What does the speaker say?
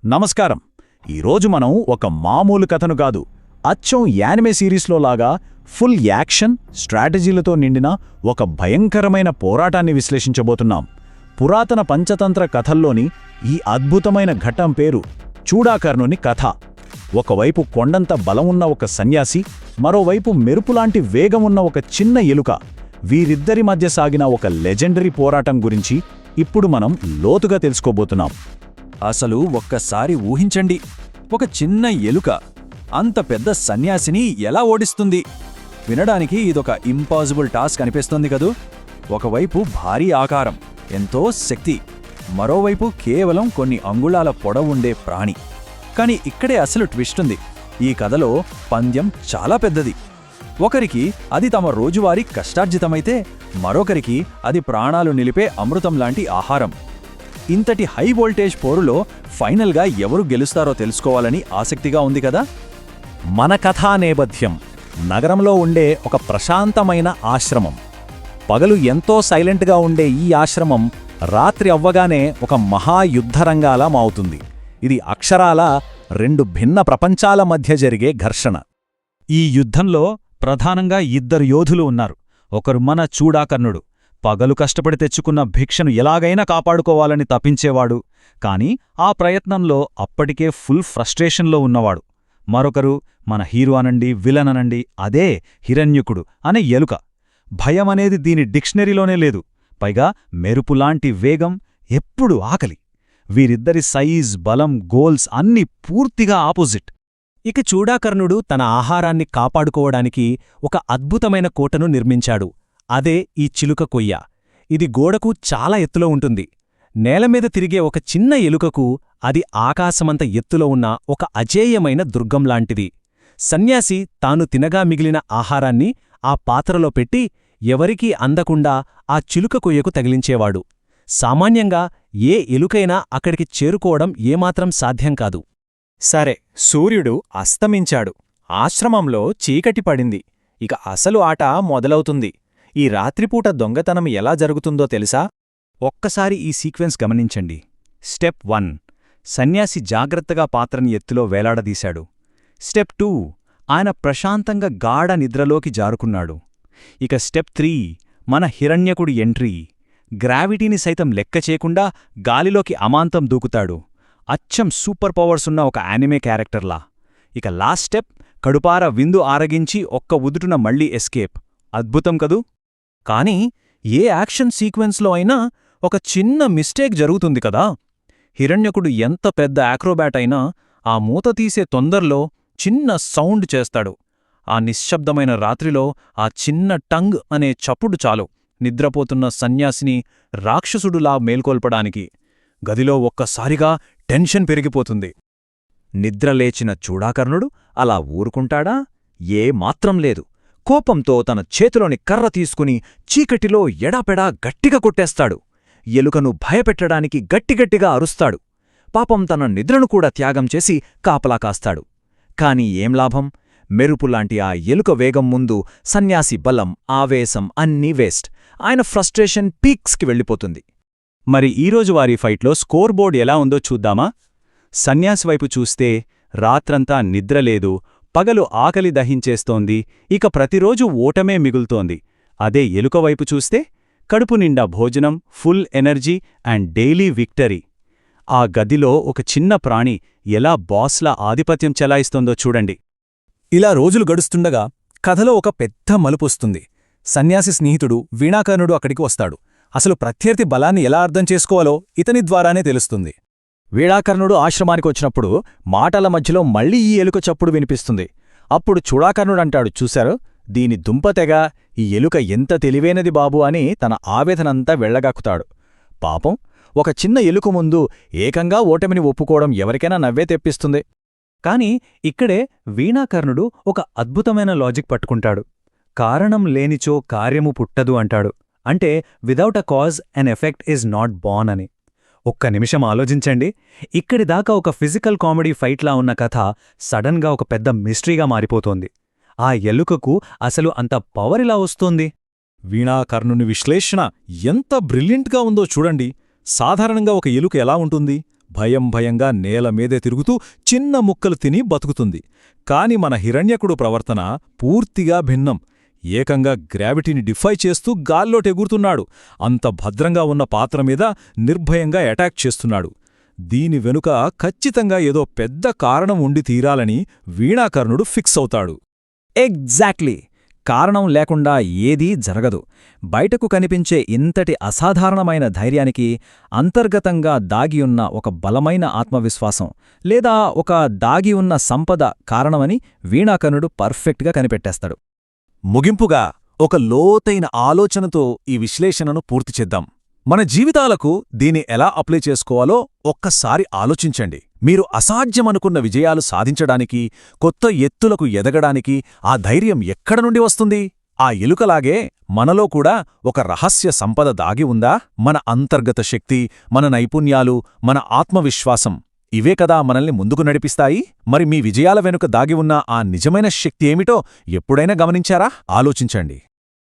నమస్కారం. ఈరోజు మనం ఒక మామూలు కథను కాదు, అచ్చం యానిమే సిరీస్లో లాగా ఫుల్ యాక్షన్ స్ట్రాటజీలతో నిండిన ఒక భయంకరమైన పోరాటాన్ని విశ్లేషించబోతున్నాం. పురాతన పంచతంత్ర కథల్లోని ఈ అద్భుతమైన ఘట్టం పేరు చూడాకర్ణుని కథ. ఒకవైపు కొండంత బలమున్న ఒక సన్యాసి, మరోవైపు మెరుపులాంటి వేగమున్న ఒక చిన్న ఎలుక. వీరిద్దరి మధ్య సాగిన ఒక లెజెండరీ పోరాటం గురించి ఇప్పుడు మనం లోతుగా తెలుసుకోబోతున్నాం. అసలు ఒక్కసారి ఊహించండి, ఒక చిన్న ఎలుక అంత పెద్ద సన్యాసిని ఎలా ఓడిస్తుంది? వినడానికి ఇదొక ఇంపాసిబుల్ టాస్క్ అనిపిస్తుంది కదూ. ఒకవైపు భారీ ఆకారం, ఎంతో శక్తి, మరోవైపు కేవలం కొన్ని అంగుళాల పొడవుండే ప్రాణి. కాని ఇక్కడే అసలు ట్విస్ట్ ఉంది. ఈ కథలో పంద్యం చాలా పెద్దది. ఒకరికి అది తమ రోజువారీ కష్టార్జితమైతే, మరొకరికి అది ప్రాణాలు నిలిపే అమృతం లాంటి ఆహారం. ఇంతటి హై వోల్టేజ్ పోరులో ఫైనల్గా ఎవరు గెలుస్తారో తెలుసుకోవాలని ఆసక్తిగా ఉంది కదా. మన కథా నేపథ్యం నగరంలో ఉండే ఒక ప్రశాంతమైన ఆశ్రమం. పగలు ఎంతో సైలెంట్గా ఉండే ఈ ఆశ్రమం రాత్రి అవ్వగానే ఒక మహాయుద్ధరంగాలా మావుతుంది. ఇది అక్షరాల రెండు భిన్న ప్రపంచాల మధ్య జరిగే ఘర్షణ. ఈ యుద్ధంలో ప్రధానంగా ఇద్దరు యోధులు ఉన్నారు. ఒకరు మన చూడాకర్ణుడు, పగలు కష్టపడి తెచ్చుకున్న భిక్షను ఎలాగైనా కాపాడుకోవాలని తప్పించేవాడు, కాని ఆ ప్రయత్నంలో అప్పటికే ఫుల్ ఫ్రస్ట్రేషన్లో ఉన్నవాడు. మరొకరు మన హీరో అనండి, విలన్ అనండి, అదే హిరణ్యకుడు అనే ఎలుక. భయమనేది దీని డిక్షనరీలోనే లేదు. పైగా మెరుపులాంటి వేగం, ఎప్పుడు ఆకలి. వీరిద్దరి సైజ్, బలం, గోల్స్ అన్నీ పూర్తిగా ఆపోజిట్. ఇక చూడాకర్ణుడు తన ఆహారాన్ని కాపాడుకోవడానికి ఒక అద్భుతమైన కోటను నిర్మించాడు. అదే ఈ చిలుక కొయ్య. ఇది గోడకు చాలా ఎత్తులో ఉంటుంది. నేలమీద తిరిగే ఒక చిన్న ఎలుకకు అది ఆకాశమంత ఎత్తులో ఉన్న ఒక అజేయమైన దుర్గంలాంటిది. సన్యాసి తాను తినగా మిగిలిన ఆహారాన్ని ఆ పాత్రలో పెట్టి ఎవరికీ అందకుండా ఆ చిలుక కొయ్యకు తగిలించేవాడు. సామాన్యంగా ఏ ఎలుకైనా అక్కడికి చేరుకోవడం ఏమాత్రం సాధ్యం కాదు. సరే, సూర్యుడు అస్తమించాడు. ఆశ్రమంలో చీకటి పడింది. ఇక అసలు ఆట మొదలవుతుంది. ఈ రాత్రిపూట దొంగతనం ఎలా జరుగుతుందో తెలుసా? ఒక్కసారి ఈ సీక్వెన్స్ గమనించండి. స్టెప్ 1, సన్యాసి జాగ్రత్తగా పాత్రని ఎత్తులో వేలాడదీశాడు. స్టెప్ 2, ఆయన ప్రశాంతంగా గాఢ నిద్రలోకి జారుకున్నాడు. ఇక స్టెప్ 3, మన హిరణ్యకుడి ఎంట్రీ. గ్రావిటీని సైతం లెక్క చేయకుండా గాలిలోకి అమాంతం దూకుతాడు. అచ్చం సూపర్ పవర్స్ ఉన్న ఒక యానిమే క్యారెక్టర్లా. ఇక లాస్ట్ స్టెప్, కడుపార విందు ఆరగించి ఒక్క ఉదుటున మళ్లీ ఎస్కేప్. అద్భుతం కదూ. కాని ఏ యాక్షన్ సీక్వెన్స్లో అయినా ఒక చిన్న మిస్టేక్ జరుగుతుంది కదా. హిరణ్యకుడు ఎంత పెద్ద యాక్రోబాట్ అయినా ఆ మూత తీసే తొందరలో చిన్న సౌండ్ చేస్తాడు. ఆ నిశ్శబ్దమైన రాత్రిలో ఆ చిన్న టంగ్ అనే చప్పుడు చాలు నిద్రపోతున్న సన్యాసిని రాక్షసుడులా మేల్కొల్పడానికి. గదిలో ఒక్కసారిగా టెన్షన్ పెరిగిపోతుంది. నిద్రలేచిన చూడాకర్ణుడు అలా ఊరుకుంటాడా? ఏమాత్రం లేదు. కోపంతో తన చేతిలోని కర్ర తీసుకుని చీకటిలో ఎడాపెడా గట్టిగా కొట్టేస్తాడు. ఎలుకను భయపెట్టడానికి గట్టిగట్టిగా అరుస్తాడు. పాపం తన నిద్రను కూడా త్యాగం చేసి కాపలా కాస్తాడు. కాని ఏం లాభం? మెరుపులాంటి ఆ ఎలుక వేగం ముందు సన్యాసి బలం, ఆవేశం అన్నీ వేస్ట్. ఆయన ఫ్రస్ట్రేషన్ పీక్స్కి వెళ్ళిపోతుంది. మరి ఈరోజు వారి ఫైట్లో స్కోర్ బోర్డ్ ఎలా ఉందో చూద్దామా? సన్యాసి వైపు చూస్తే రాత్రంతా నిద్రలేదు, పగలు ఆకలి దహించేస్తోంది, ఇక ప్రతిరోజు ఓటమే మిగులుతోంది. అదే ఎలుకవైపు చూస్తే కడుపు నిండా భోజనం, full energy and daily victory. ఆ గదిలో ఒక చిన్న ప్రాణి ఎలా బాస్లా ఆధిపత్యం చెలాయిస్తోందో చూడండి. ఇలా రోజులు గడుస్తుండగా కథలో ఒక పెద్ద మలుపొస్తుంది. సన్యాసి స్నేహితుడు వీణాకర్ణుడు అక్కడికి వస్తాడు. అసలు ప్రత్యర్థి బలాన్ని ఎలా అర్థం చేసుకోవాలో ఇతని ద్వారానే తెలుస్తుంది. వీణాకర్ణుడు ఆశ్రమానికొచ్చినప్పుడు మాటల మధ్యలో మళ్లీ ఈ ఎలుక చప్పుడు వినిపిస్తుంది. అప్పుడు చూడాకర్ణుడంటాడు, చూశారు, దీని దుంపతెగ, ఈ ఎలుక ఎంత తెలివైనది బాబు అని తన ఆవేదనంతా వెళ్లగక్కుతాడు. పాపం, ఒక చిన్న ఎలుక ముందు ఏకంగా ఓటమిని ఒప్పుకోవడం ఎవరికైనా నవ్వే తెప్పిస్తుంది. కాని ఇక్కడే వీణాకర్ణుడు ఒక అద్భుతమైన లాజిక్ పట్టుకుంటాడు. కారణం లేనిచో కార్యము పుట్టదు అంటాడు. అంటే without a cause an effect is not born అని. ఒక్క నిమిషం ఆలోచించండి. ఇక్కడిదాకా ఒక ఫిజికల్ కామెడీ ఫైట్లా ఉన్న కథ సడన్గా ఒక పెద్ద మిస్టరీగా మారిపోతోంది. ఆ ఎలుకకు అసలు అంత పవర్ ఇలా వస్తోంది? వీణాకర్ణుని విశ్లేషణ ఎంత బ్రిలియంట్గా ఉందో చూడండి. సాధారణంగా ఒక ఎలుక ఎలా ఉంటుంది? భయంగా నేలమీదే తిరుగుతూ చిన్న ముక్కలు తిని బతుకుతుంది. కాని మన హిరణ్యకుడు ప్రవర్తన పూర్తిగా భిన్నం. ఏకంగా గ్రావిటీని డిఫై చేస్తూ గాల్లోటెగురుతున్నాడు. అంత భద్రంగా ఉన్న పాత్రమీద నిర్భయంగా అటాక్ చేస్తున్నాడు. దీని వెనుక ఖచ్చితంగా ఏదో పెద్ద కారణం ఉండి తీరాలని వీణాకర్ణుడు ఫిక్స్ అవుతాడు. ఎగ్జాక్ట్లీ! కారణం లేకుండా ఏదీ జరగదు. బయటకు కనిపించే ఇంతటి అసాధారణమైన ధైర్యానికి అంతర్గతంగా దాగియున్న ఒక బలమైన ఆత్మవిశ్వాసం లేదా ఒక దాగియున్న సంపద కారణమని వీణాకర్ణుడు పర్ఫెక్ట్గా కనిపెట్టేస్తాడు. ముగింపుగా ఒక లోతైన ఆలోచనతో ఈ విశ్లేషణను పూర్తి చేద్దాం. మన జీవితాలకు దీన్ని ఎలా అప్లై చేసుకోవాలో ఒక్కసారి ఆలోచించండి. మీరు అసాధ్యమనుకున్న విజయాలు సాధించడానికి, కొత్త ఎత్తులకు ఎదగడానికి ఆ ధైర్యం ఎక్కడ నుండి వస్తుంది? ఆ ఎలుకలాగే మనలో కూడా ఒక రహస్య సంపద దాగి ఉందా? మన అంతర్గత శక్తి, మన నైపుణ్యాలు, మన ఆత్మవిశ్వాసం ఇవే కదా మనల్ని ముందుకు నడిపిస్తాయి. మరి మీ విజయాల వెనుక దాగి ఉన్న ఆ నిజమైన శక్తి ఏమిటో ఎప్పుడైనా గమనించారా? ఆలోచించండి.